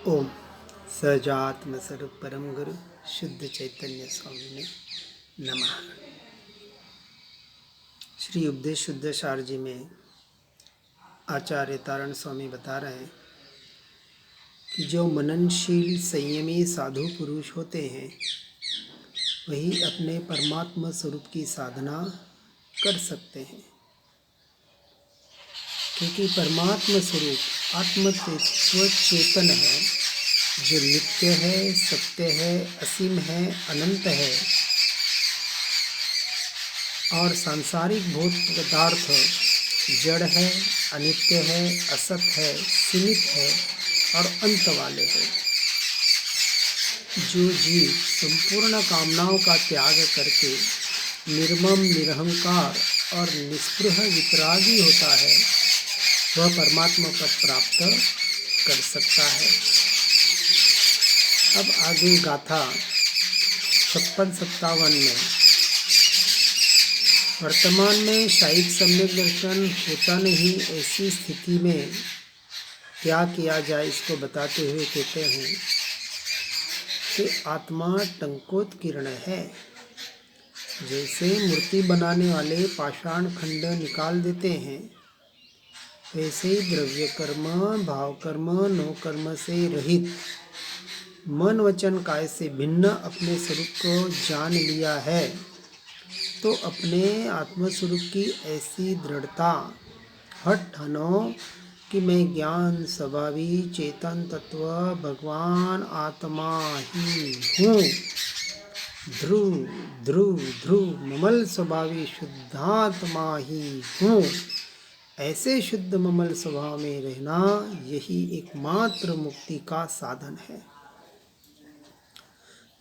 ओम सहजात्म स्वरूप परम गुरु शुद्ध चैतन्य स्वामी ने नमः। श्री उपदेश शुद्ध सार जी में आचार्य तारण स्वामी बता रहे हैं कि जो मननशील संयमी साधु पुरुष होते हैं वही अपने परमात्मा स्वरूप की साधना कर सकते हैं, क्योंकि परमात्मा स्वरूप आत्म तत्व चेतन है, जो नित्य है, सत्य है, असीम है, अनंत है और सांसारिक भूत पदार्थ जड़ है, अनित्य है, असत है, सीमित है और अंत वाले हैं। जो जीव संपूर्ण कामनाओं का त्याग करके निर्मम, निरहंकार और निस्पृह वितरागी होता है, वह परमात्मा पद प्राप्त कर सकता है। अब आगे गाथा 56-57 में वर्तमान में शायद सम्यक दर्शन होता नहीं, ऐसी स्थिति में क्या किया जाए इसको बताते हुए कहते हैं कि आत्मा टंकोत्कीर्ण है। जैसे मूर्ति बनाने वाले पाषाण खंड निकाल देते हैं, वैसे ही द्रव्य कर्म, भाव कर्म, नो कर्म से रहित मन वचन काय से भिन्न अपने स्वरूप को जान लिया है, तो अपने आत्मस्वरूप की ऐसी दृढ़ता हठ ठानो कि मैं ज्ञान स्वभावी चेतन तत्व भगवान आत्मा ही हूँ, ध्रुव ध्रुव ध्रुव ममल स्वभावी शुद्धात्मा ही हूँ। ऐसे शुद्ध ममल स्वभाव में रहना यही एकमात्र मुक्ति का साधन है।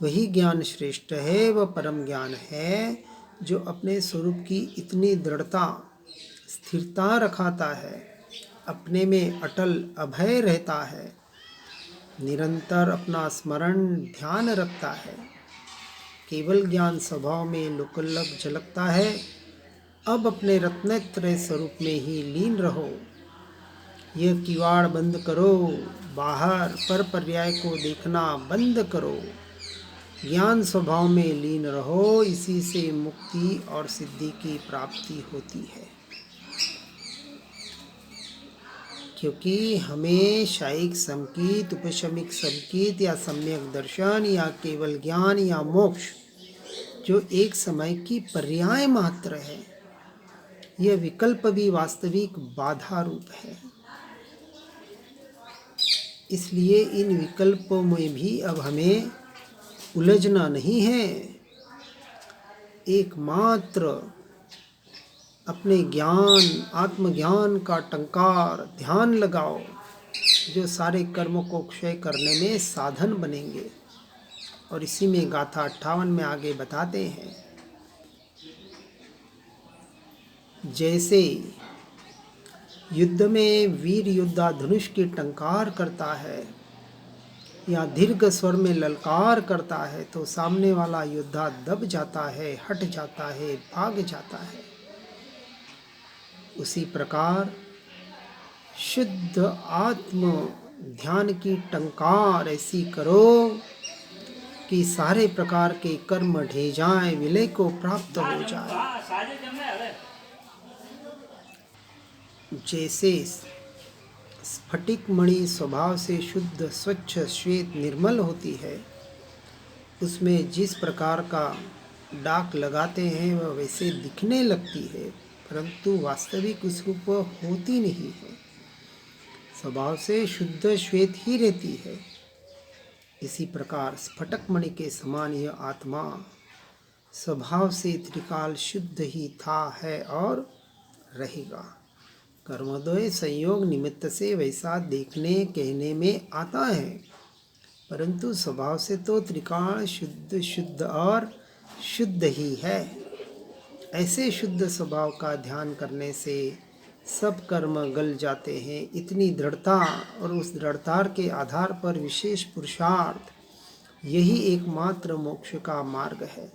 वही ज्ञान श्रेष्ठ है, वह परम ज्ञान है जो अपने स्वरूप की इतनी दृढ़ता स्थिरता रखाता है, अपने में अटल अभय रहता है, निरंतर अपना स्मरण ध्यान रखता है, केवल ज्ञान स्वभाव में लुकलक झलकता है। अब अपने रत्नत्रय स्वरूप में ही लीन रहो। यह किवाड़ बंद करो, बाहर पर पर्याय को देखना बंद करो, ज्ञान स्वभाव में लीन रहो। इसी से मुक्ति और सिद्धि की प्राप्ति होती है। क्योंकि हमें शायिक समकीत, उपशमिक समकीत या सम्यक दर्शन या केवल ज्ञान या मोक्ष जो एक समय की पर्याय मात्र है, यह विकल्प भी वास्तविक बाधा रूप है। इसलिए इन विकल्पों में भी अब हमें उलझना नहीं है। एकमात्र अपने ज्ञान, आत्मज्ञान का टंकार ध्यान लगाओ, जो सारे कर्मों को क्षय करने में साधन बनेंगे। और इसी में गाथा 58 में आगे बताते हैं, जैसे युद्ध में वीर योद्धा धनुष की टंकार करता है या दीर्घ स्वर में ललकार करता है, तो सामने वाला योद्धा दब जाता है, हट जाता है, भाग जाता है। उसी प्रकार शुद्ध आत्म ध्यान की टंकार ऐसी करो कि सारे प्रकार के कर्म ढह जाएं, विलय को प्राप्त हो जाए। जैसे स्फटिक मणि स्वभाव से शुद्ध, स्वच्छ, श्वेत, निर्मल होती है, उसमें जिस प्रकार का डाक लगाते हैं वह वैसे दिखने लगती है, परंतु वास्तविक उस रूप होती नहीं है। स्वभाव से शुद्ध श्वेत ही रहती है। इसी प्रकार स्फटक मणि के समान यह आत्मा स्वभाव से त्रिकाल शुद्ध ही था, है और रहेगा। कर्मोदय संयोग निमित्त से वैसा देखने कहने में आता है, परंतु स्वभाव से तो त्रिकाल शुद्ध शुद्ध और शुद्ध ही है। ऐसे शुद्ध स्वभाव का ध्यान करने से सब कर्म गल जाते हैं। इतनी दृढ़ता और उस दृढ़ता के आधार पर विशेष पुरुषार्थ, यही एकमात्र मोक्ष का मार्ग है।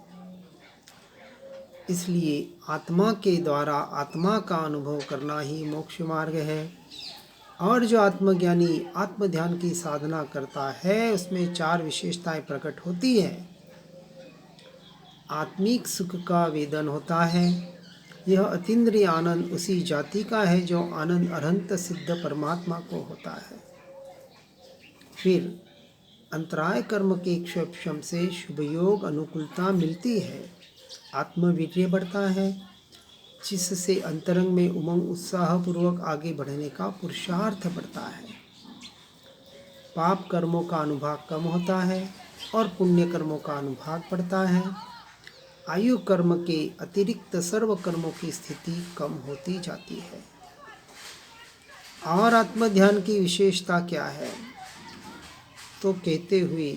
इसलिए आत्मा के द्वारा आत्मा का अनुभव करना ही मोक्ष मार्ग है। और जो आत्मज्ञानी आत्मध्यान की साधना करता है उसमें 4 विशेषताएं प्रकट होती हैं। आत्मिक सुख का वेदन होता है। यह अतीन्द्रिय आनंद उसी जाति का है जो आनंद अनंत सिद्ध परमात्मा को होता है। फिर अंतराय कर्म के क्षोभम से शुभ योग अनुकूलता मिलती है। आत्मवीर्य बढ़ता है जिससे अंतरंग में उमंग उत्साह पूर्वक आगे बढ़ने का पुरुषार्थ बढ़ता है। पाप कर्मों का अनुभाग कम होता है और पुण्य कर्मों का अनुभाग बढ़ता है। आयु कर्म के अतिरिक्त सर्व कर्मों की स्थिति कम होती जाती है। और आत्मध्यान की विशेषता क्या है तो कहते हुए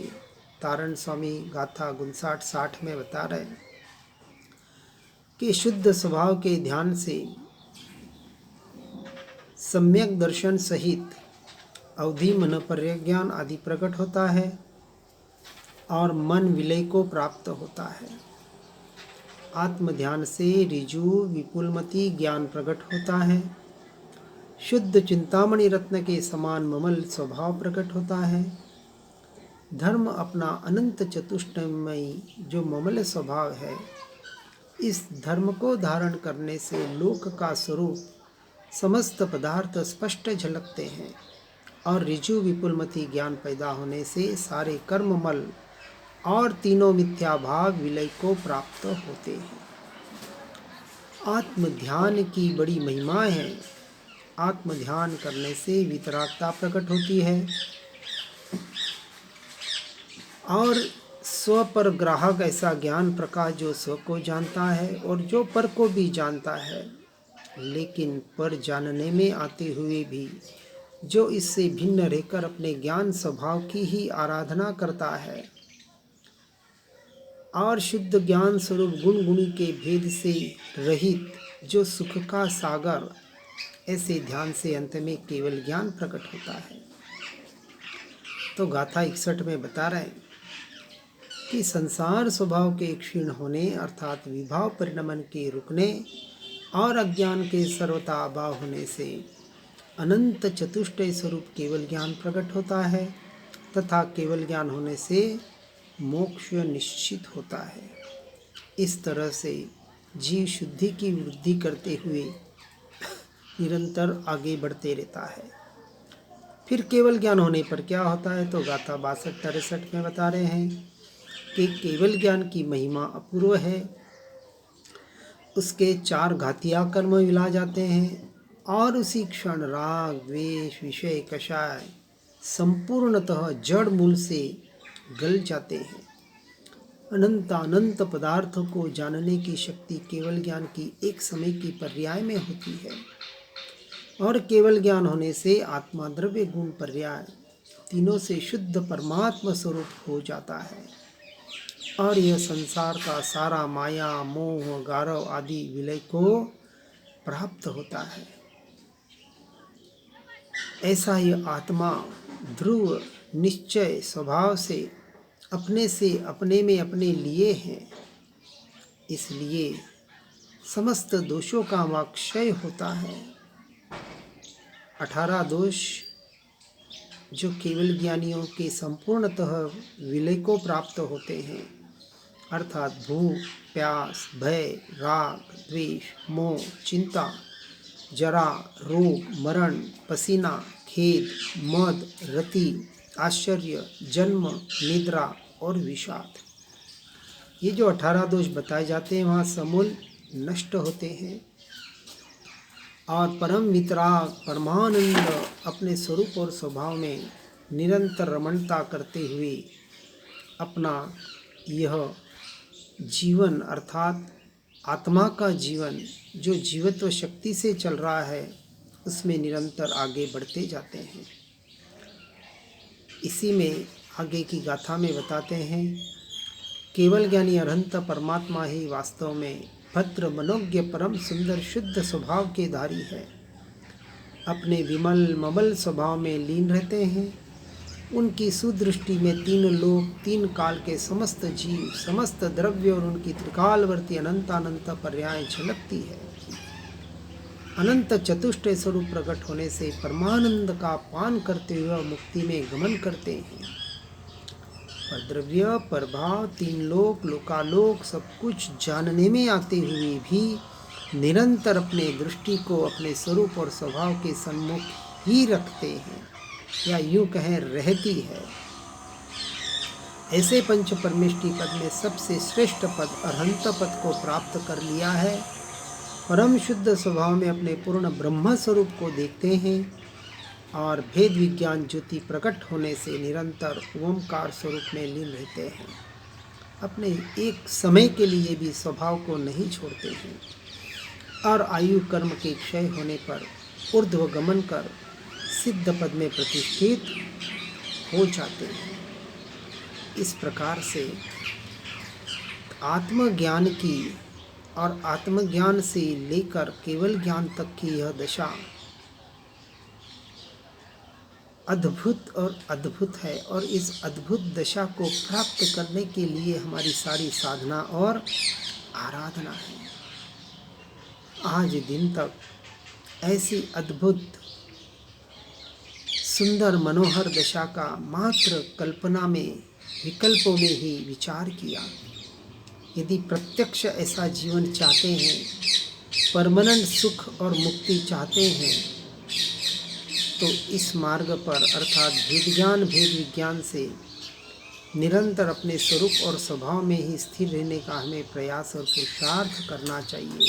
तारण स्वामी गाथा 59-60 में बता रहे हैं कि शुद्ध स्वभाव के ध्यान से सम्यक दर्शन सहित अवधि मन प्रज्ञान आदि प्रकट होता है और मन विलय को प्राप्त होता है। आत्मध्यान से ऋजु विपुलमति ज्ञान प्रकट होता है। शुद्ध चिंतामणि रत्न के समान ममल स्वभाव प्रकट होता है। धर्म अपना अनंत चतुष्टयमयी जो ममल स्वभाव है, इस धर्म को धारण करने से लोक का स्वरूप समस्त पदार्थ स्पष्ट झलकते हैं और ऋजु विपुलमति ज्ञान पैदा होने से सारे कर्ममल और तीनों मिथ्या भाव विलय को प्राप्त होते हैं। आत्मध्यान की बड़ी महिमा है। आत्मध्यान करने से वितरागता प्रकट होती है और स्व पर ग्राहक ऐसा ज्ञान प्रकाश जो स्व को जानता है और जो पर को भी जानता है, लेकिन पर जानने में आते हुए भी जो इससे भिन्न रहकर अपने ज्ञान स्वभाव की ही आराधना करता है और शुद्ध ज्ञान स्वरूप गुण गुणी के भेद से रहित जो सुख का सागर, ऐसे ध्यान से अंत में केवल ज्ञान प्रकट होता है। तो गाथा 61 में बता रहे हैं कि संसार स्वभाव के क्षीण होने अर्थात विभाव परिणमन के रुकने और अज्ञान के सर्वथा अभाव होने से अनंत चतुष्टय स्वरूप केवल ज्ञान प्रकट होता है तथा केवल ज्ञान होने से मोक्ष निश्चित होता है। इस तरह से जीव शुद्धि की वृद्धि करते हुए निरंतर आगे बढ़ते रहता है। फिर केवल ज्ञान होने पर क्या होता है तो गाथा 62-63 में बता रहे हैं कि केवल ज्ञान की महिमा अपूर्व है। उसके 4 घातिया कर्म मिला जाते हैं और उसी क्षण राग द्वेष विषय कषाय संपूर्णतः जड़ मूल से गल जाते हैं। अनंत पदार्थों को जानने की शक्ति केवल ज्ञान की एक समय की पर्याय में होती है और केवल ज्ञान होने से आत्मा द्रव्य गुण पर्याय तीनों से शुद्ध परमात्मा स्वरूप हो जाता है और यह संसार का सारा माया मोह गारव आदि विलय को प्राप्त होता है। ऐसा ही आत्मा ध्रुव निश्चय स्वभाव से अपने में अपने लिए हैं, इसलिए समस्त दोषों का क्षय होता है। 18 दोष जो केवल ज्ञानियों के संपूर्णतः विलय को प्राप्त होते हैं, अर्थात भूख प्यास भय राग द्वेष मोह चिंता जरा रोग मरण पसीना खेद मद रति आश्चर्य जन्म निद्रा और विषाद, ये जो 18 दोष बताए जाते हैं वहाँ समूल नष्ट होते हैं और परम वितराग परमानंद अपने स्वरूप और स्वभाव में निरंतर रमणता करते हुए अपना यह जीवन अर्थात आत्मा का जीवन जो जीवत्व शक्ति से चल रहा है उसमें निरंतर आगे बढ़ते जाते हैं। इसी में आगे की गाथा में बताते हैं केवल ज्ञानी अनंत परमात्मा ही वास्तव में भद्र मनोज्ञ परम सुंदर शुद्ध स्वभाव के धारी है। अपने विमल ममल स्वभाव में लीन रहते हैं। उनकी सुदृष्टि में 3 लोक 3 काल के समस्त जीव समस्त द्रव्य और उनकी त्रिकालवर्ती अनंत पर्याय झलकती है। अनंत चतुष्टय स्वरूप प्रकट होने से परमानंद का पान करते हुए मुक्ति में गमन करते हैं। पर द्रव्य, प्रभाव, तीन लोक, लोकालोक सब कुछ जानने में आते हुए भी निरंतर अपने दृष्टि को अपने स्वरूप और स्वभाव के सम्मुख ही रखते हैं, या यूं कहें रहती है। ऐसे पंच परमेष्टि पद में सबसे श्रेष्ठ पद अरहंत पद को प्राप्त कर लिया है। परम शुद्ध स्वभाव में अपने पूर्ण ब्रह्म स्वरूप को देखते हैं और भेद विज्ञान ज्योति प्रकट होने से निरंतर ओमकार स्वरूप में लीन रहते हैं। अपने एक समय के लिए भी स्वभाव को नहीं छोड़ते हैं और आयु कर्म के क्षय होने पर ऊर्ध्व गमन कर सिद्ध पद में प्रतिष्ठित हो जाते हैं। इस प्रकार से आत्मज्ञान की और आत्मज्ञान से लेकर केवल ज्ञान तक की यह दशा अद्भुत और अद्भुत है, और इस अद्भुत दशा को प्राप्त करने के लिए हमारी सारी साधना और आराधना है। आज दिन तक ऐसी अद्भुत सुंदर मनोहर दशा का मात्र कल्पना में, विकल्पों में ही विचार किया। यदि प्रत्यक्ष ऐसा जीवन चाहते हैं, परमानेंट सुख और मुक्ति चाहते हैं, तो इस मार्ग पर अर्थात भेद विज्ञान से निरंतर अपने स्वरूप और स्वभाव में ही स्थिर रहने का हमें प्रयास और पुरुषार्थ करना चाहिए।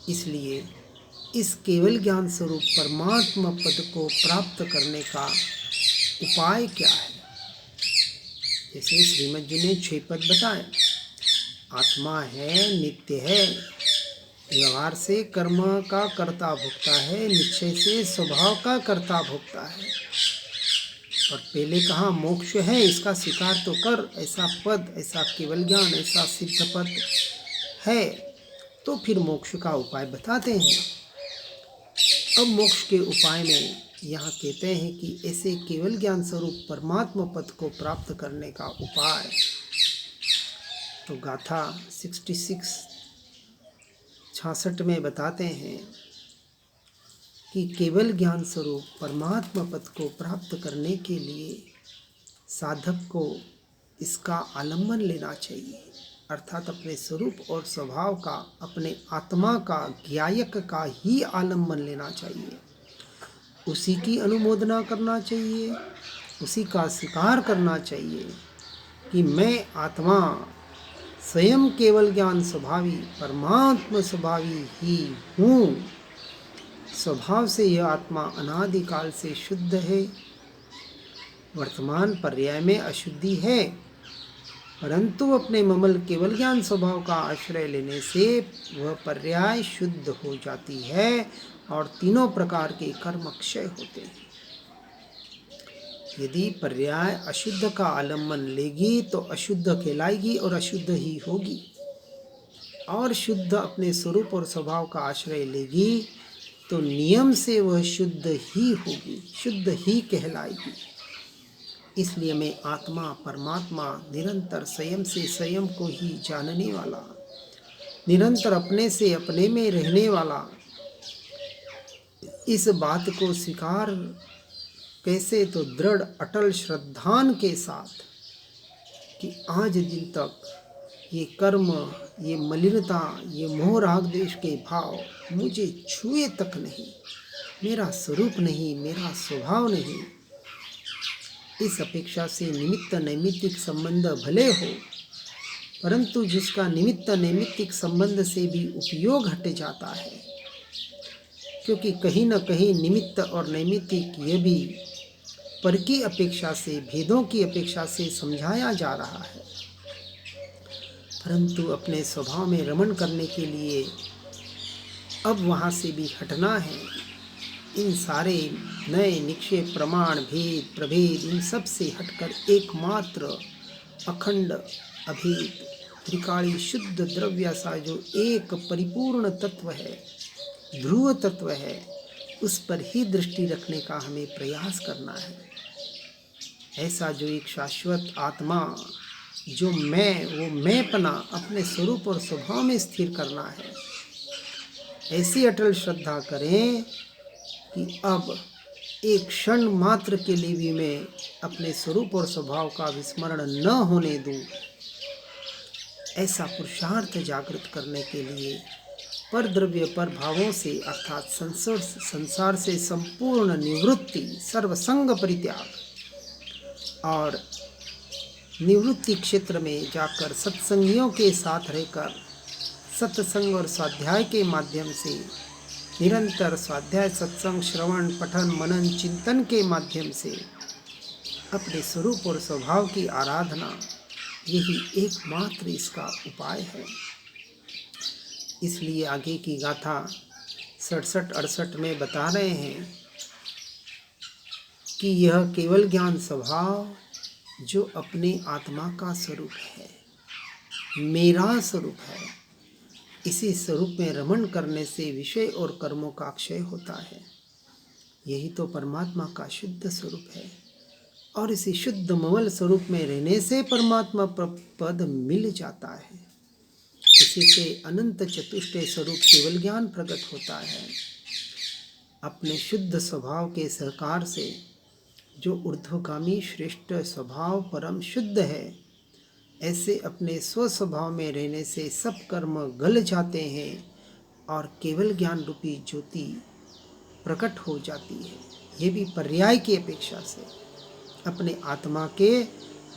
इसलिए इस केवल ज्ञान स्वरूप परमात्मा पद को प्राप्त करने का उपाय क्या है? जैसे श्रीमद जी ने 6 पद बताए। आत्मा है, नित्य है, व्यवहार से कर्म का कर्ता भोक्ता है, निश्चय से स्वभाव का कर्ता भोक्ता है। और पहले कहा मोक्ष है, इसका स्वीकार तो कर। ऐसा पद, ऐसा केवल ज्ञान, ऐसा सिद्ध पद है, तो फिर मोक्ष का उपाय बताते हैं। अब मोक्ष के उपाय में यहाँ कहते हैं कि ऐसे केवल ज्ञान स्वरूप परमात्मा पद को प्राप्त करने का उपाय। तो गाथा 66 में बताते हैं कि केवल ज्ञान स्वरूप परमात्मा पद को प्राप्त करने के लिए साधक को इसका आलम्बन लेना चाहिए, अर्थात अपने स्वरूप और स्वभाव का, अपने आत्मा का, ज्ञायक का ही आलम्बन लेना चाहिए। उसी की अनुमोदना करना चाहिए, उसी का स्वीकार करना चाहिए कि मैं आत्मा स्वयं केवल ज्ञान स्वभावी, परमात्मा स्वभावी ही हूँ। स्वभाव से यह आत्मा अनादिकाल से शुद्ध है, वर्तमान पर्याय में अशुद्धि है, परंतु अपने ममल केवल ज्ञान स्वभाव का आश्रय लेने से वह पर्याय शुद्ध हो जाती है और तीनों प्रकार के कर्म क्षय होते हैं। यदि पर्याय अशुद्ध का आलम्बन लेगी तो अशुद्ध कहलाएगी और अशुद्ध ही होगी, और शुद्ध अपने स्वरूप और स्वभाव का आश्रय लेगी तो नियम से वह शुद्ध ही होगी, शुद्ध ही कहलाएगी। इसलिए मैं आत्मा, परमात्मा, निरंतर स्वयं से स्वयं को ही जानने वाला, निरंतर अपने से अपने में रहने वाला, इस बात को स्वीकार कैसे, तो दृढ़ अटल श्रद्धान के साथ कि आज दिन तक ये कर्म, ये मलिनता, ये मोह राग द्वेष के भाव मुझे छुए तक नहीं, मेरा स्वरूप नहीं, मेरा स्वभाव नहीं। इस अपेक्षा से निमित्त नैमित्तिक संबंध भले हो, परंतु जिसका निमित्त नैमित्तिक संबंध से भी उपयोग हट जाता है, क्योंकि कहीं न कहीं निमित्त और नैमित्तिक ये भी पर की अपेक्षा से, भेदों की अपेक्षा से समझाया जा रहा है, परंतु अपने स्वभाव में रमण करने के लिए अब वहाँ से भी हटना है। इन सारे नए निक्षेप, प्रमाण, भेद, प्रभेद, इन सब से हटकर एकमात्र अखंड अभेद त्रिकाली शुद्ध द्रव्य सा जो एक परिपूर्ण तत्व है, ध्रुव तत्व है, उस पर ही दृष्टि रखने का हमें प्रयास करना है। ऐसा जो एक शाश्वत आत्मा, जो मैं, वो मैंपना अपने स्वरूप और स्वभाव में स्थिर करना है। ऐसी अटल श्रद्धा करें कि अब एक क्षण मात्र के लिए भी मैं अपने स्वरूप और स्वभाव का विस्मरण न होने दूं। ऐसा पुरुषार्थ जागृत करने के लिए पर द्रव्य पर भावों से अर्थात संसार से संपूर्ण निवृत्ति, सर्वसंग परित्याग और निवृत्ति क्षेत्र में जाकर सत्संगियों के साथ रहकर सत्संग और स्वाध्याय के माध्यम से निरंतर स्वाध्याय, सत्संग, श्रवण, पठन, मनन, चिंतन के माध्यम से अपने स्वरूप और स्वभाव की आराधना, यही एकमात्र इसका उपाय है। इसलिए आगे की गाथा 67-68 में बता रहे हैं कि यह केवल ज्ञान स्वभाव जो अपने आत्मा का स्वरूप है, मेरा स्वरूप है, इसी स्वरूप में रमण करने से विषय और कर्मों का क्षय होता है। यही तो परमात्मा का शुद्ध स्वरूप है और इसी शुद्ध ममल स्वरूप में रहने से परमात्मा पद मिल जाता है। इसी से अनंत चतुष्टय स्वरूप केवल ज्ञान प्रकट होता है। अपने शुद्ध स्वभाव के सहकार से जो ऊर्ध्वगामी श्रेष्ठ स्वभाव परम शुद्ध है, ऐसे अपने स्वस्वभाव में रहने से सब कर्म गल जाते हैं और केवल ज्ञान रूपी ज्योति प्रकट हो जाती है। ये भी पर्याय की अपेक्षा से, अपने आत्मा के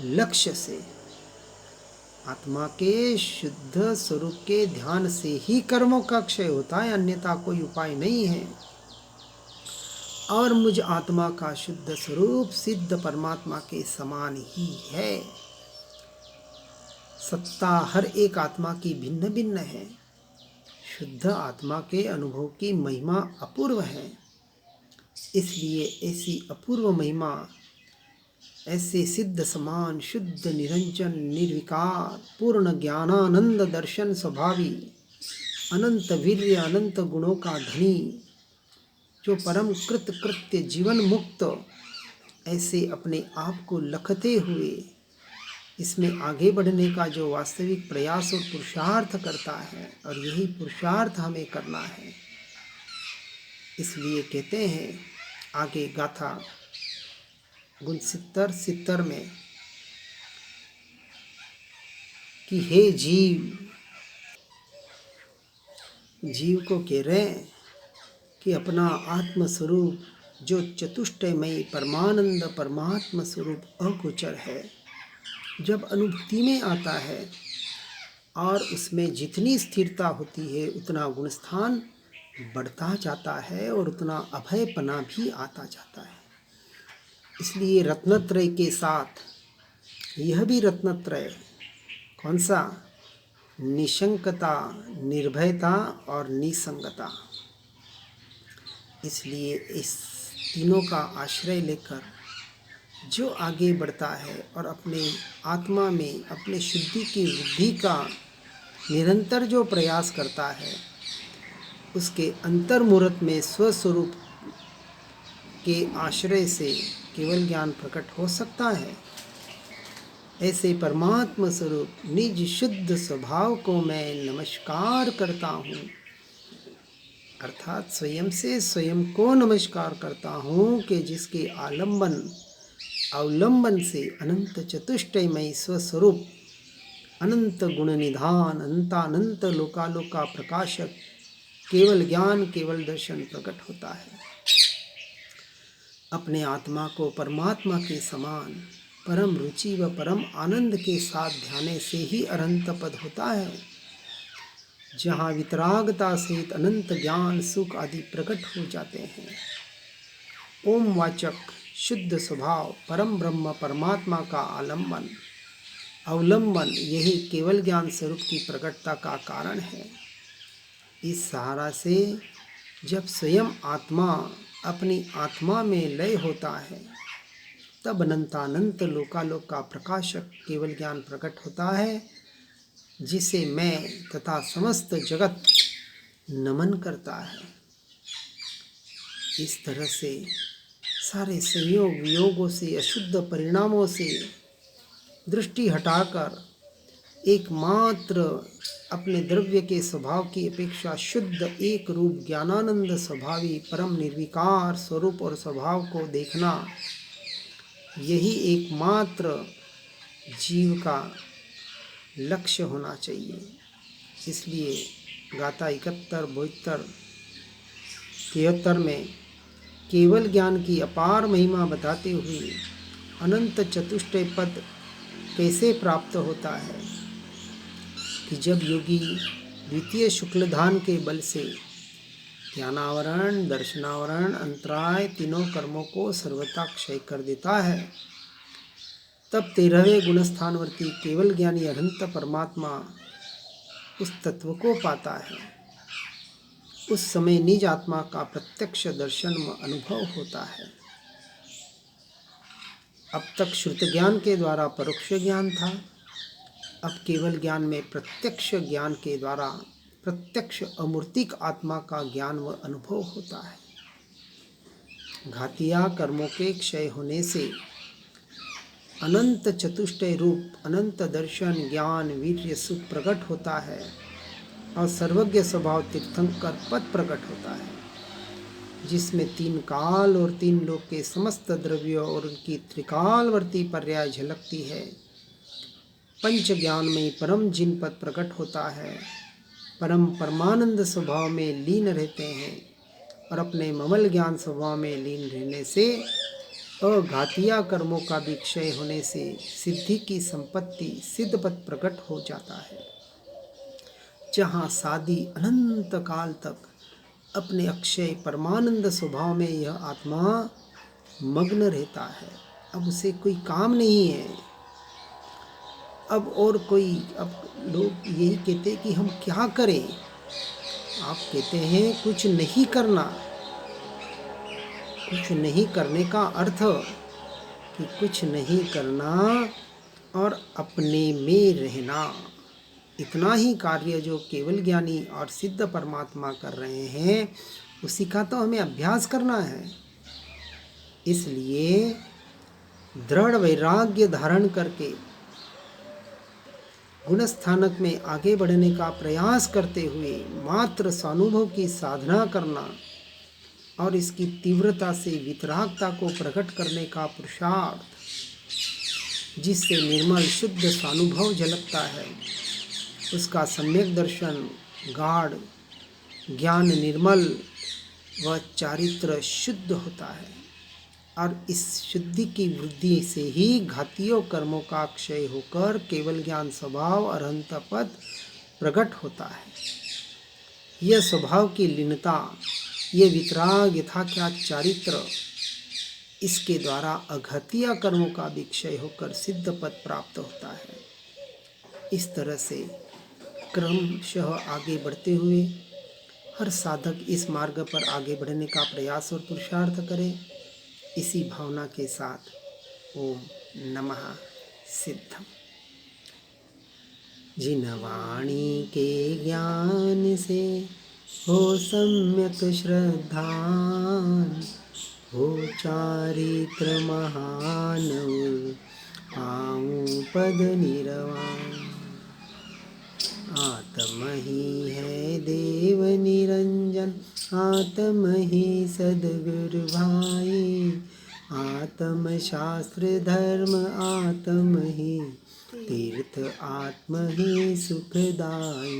लक्ष्य से, आत्मा के शुद्ध स्वरूप के ध्यान से ही कर्मों का क्षय होता है, अन्यथा कोई उपाय नहीं है। और मुझ आत्मा का शुद्ध स्वरूप सिद्ध परमात्मा के समान ही है। सत्ता हर एक आत्मा की भिन्न भिन्न है। शुद्ध आत्मा के अनुभव की महिमा अपूर्व है। इसलिए ऐसी अपूर्व महिमा, ऐसे सिद्ध समान शुद्ध निरंजन निर्विकार पूर्ण ज्ञानानंद दर्शन स्वभावी अनंत वीर्य अनंत गुणों का धनी, जो परम कृत कृत्य जीवन मुक्त, ऐसे अपने आप को लखते हुए इसमें आगे बढ़ने का जो वास्तविक प्रयास और पुरुषार्थ करता है, और यही पुरुषार्थ हमें करना है। इसलिए कहते हैं आगे गाथा गुण 70 में कि हे जीव को कह रहे हैं कि अपना आत्मस्वरूप जो चतुष्टयमयी परमानंद परमात्मा स्वरूप अगोचर है, जब अनुभूति में आता है और उसमें जितनी स्थिरता होती है उतना गुणस्थान बढ़ता जाता है और उतना अभयपना भी आता जाता है। इसलिए रत्नत्रय के साथ यह भी रत्नत्रय, कौन सा? निशंकता, निर्भयता और निसंगता। इसलिए इस तीनों का आश्रय लेकर जो आगे बढ़ता है और अपने आत्मा में अपने शुद्धि की वृद्धि का निरंतर जो प्रयास करता है, उसके अंतर्मुहूर्त में स्वस्वरूप के आश्रय से केवल ज्ञान प्रकट हो सकता है। ऐसे परमात्मा स्वरूप निज शुद्ध स्वभाव को मैं नमस्कार करता हूँ, अर्थात स्वयं से स्वयं को नमस्कार करता हूँ कि जिसके अवलंबन से अनंत चतुष्टयमयी स्वस्वरूप अनंत गुण निधान अनंतानंत लोकालोक का प्रकाशक केवल ज्ञान केवल दर्शन प्रकट होता है। अपने आत्मा को परमात्मा के समान परम रुचि व परम आनंद के साथ ध्याने से ही अनंत पद होता है, जहाँ वितरागता सहित अनंत ज्ञान सुख आदि प्रकट हो जाते हैं। ओम वाचक शुद्ध स्वभाव परम ब्रह्म परमात्मा का अवलंबन यही केवल ज्ञान स्वरूप की प्रकटता का कारण है। इस सहारा से जब स्वयं आत्मा अपनी आत्मा में लय होता है, तब अनंतानंत लोकालोक का प्रकाशक केवल ज्ञान प्रकट होता है, जिसे मैं तथा समस्त जगत नमन करता है। इस तरह से सारे संयोग वियोगों से, अशुद्ध परिणामों से दृष्टि हटाकर एकमात्र अपने द्रव्य के स्वभाव की अपेक्षा शुद्ध एक रूप ज्ञानानंद स्वभावी परम निर्विकार स्वरूप और स्वभाव को देखना, यही एकमात्र जीव का लक्ष्य होना चाहिए। इसलिए गाथा 71, 72, 73 में केवल ज्ञान की अपार महिमा बताते हुए अनंत चतुष्टय पद कैसे प्राप्त होता है कि जब योगी द्वितीय शुक्लधान के बल से ज्ञानावरण, दर्शनावरण, अंतराय तीनों कर्मों को सर्वथा क्षय कर देता है, तब 13वें गुणस्थानवर्ती केवल ज्ञानी अनंत परमात्मा उस तत्व को पाता है। उस समय निज आत्मा का प्रत्यक्ष दर्शन व अनुभव होता है। अब तक श्रुत ज्ञान के द्वारा परोक्ष ज्ञान था, अब केवल ज्ञान में प्रत्यक्ष ज्ञान के द्वारा प्रत्यक्ष अमूर्तिक आत्मा का ज्ञान व अनुभव होता है। घातिया कर्मों के क्षय होने से अनंत चतुष्टय रूप अनंत दर्शन, ज्ञान, वीर्य, सुख प्रकट होता है और सर्वज्ञ स्वभाव तीर्थंकर पद प्रकट होता है, जिसमें 3 काल और 3 लोक के समस्त द्रव्यों और उनकी त्रिकालवर्ती पर्याय झलकती है। पंच ज्ञान में परम जिन पद प्रकट होता है, परम परमानंद स्वभाव में लीन रहते हैं और अपने ममल ज्ञान स्वभाव में लीन रहने से अघातिया कर्मों का भी क्षय होने से सिद्धि की संपत्ति सिद्ध पद प्रकट हो जाता है, जहाँ सादी अनंत काल तक अपने अक्षय परमानंद स्वभाव में यह आत्मा मग्न रहता है। अब उसे कोई काम नहीं है, अब और कोई, अब लोग यही कहते हैं कि हम क्या करें। आप कहते हैं कुछ नहीं करना। कुछ नहीं करने का अर्थ कि कुछ नहीं करना और अपने में रहना, इतना ही कार्य जो केवल ज्ञानी और सिद्ध परमात्मा कर रहे हैं, उसी का तो हमें अभ्यास करना है। इसलिए दृढ़ वैराग्य धारण करके गुणस्थानक में आगे बढ़ने का प्रयास करते हुए मात्र स्वानुभव की साधना करना और इसकी तीव्रता से वितरागता को प्रकट करने का पुरुषार्थ, जिससे निर्मल शुद्ध स्वानुभव झलकता है, उसका सम्यक दर्शन, गाढ़ ज्ञान निर्मल व चारित्र शुद्ध होता है और इस शुद्धि की वृद्धि से ही घातियों कर्मों का क्षय होकर केवल ज्ञान स्वभाव अरहंत पद प्रकट होता है। यह स्वभाव की लीनता, ये वितराग यथाख्यात चारित्र, इसके द्वारा अघातिया कर्मों का भी क्षय होकर सिद्ध पद प्राप्त होता है। इस तरह से क्रमशः आगे बढ़ते हुए हर साधक इस मार्ग पर आगे बढ़ने का प्रयास और पुरुषार्थ करे। इसी भावना के साथ ओम नमः सिद्धम। जिन वाणी के ज्ञान से हो सम्यक श्रद्धान, हो चारित्र महान, पाऊं पद निरवान। आत्म ही है देव निरंजन, आत्म ही सद्गुरु भाई, आत्म शास्त्र धर्म आत्म ही तीर्थ, आत्म ही सुखदाई।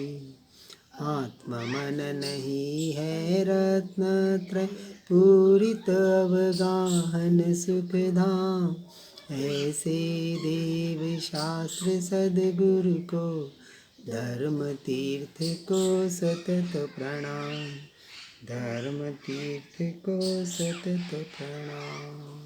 आत्म मन नहीं है रत्नत्रय, पूरित अवगाहन सुखधाम। ऐसे देव शास्त्र सद्गुरु को, धर्म तीर्थ को सतत प्रणाम, धर्म तीर्थ को सतत प्रणाम।